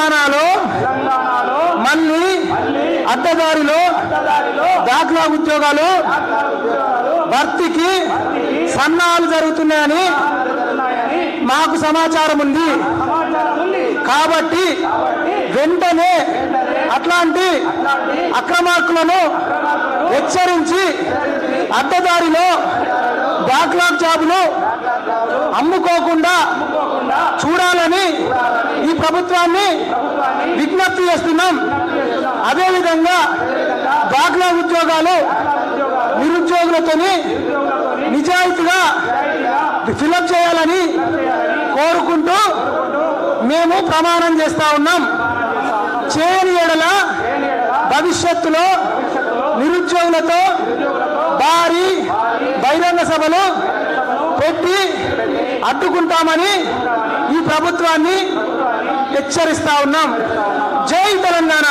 తెలంగాణలో మళ్ళీ అడ్డదారిలో దాఖలా ఉద్యోగాలు భర్తీకి సన్నాహాలు జరుగుతున్నాయని మాకు సమాచారం ఉంది. కాబట్టి వెంటనే అట్లాంటి అక్రమార్కులను హెచ్చరించి అడ్డదారిలో బ్యాక్లాగ్ జాబులు అమ్ముకోకుండా చూడాలని ఈ ప్రభుత్వాన్ని విజ్ఞప్తి చేస్తున్నాం. అదేవిధంగా బ్యాక్లాగ్ ఉద్యోగాలు నిరుద్యోగులతోని నిజాయితీగా ఫిలప్ చేయాలని కోరుకుంటూ మేము ప్రమాణం చేస్తా ఉన్నాం. చేయని ఎడల భవిష్యత్తులో నిరుద్యోగులతో భారీ బహిరంగ సభలు పెట్టి అడ్డుకుంటామని ఈ ప్రభుత్వాన్ని హెచ్చరిస్తా ఉన్నాం. జై తెలంగాణ.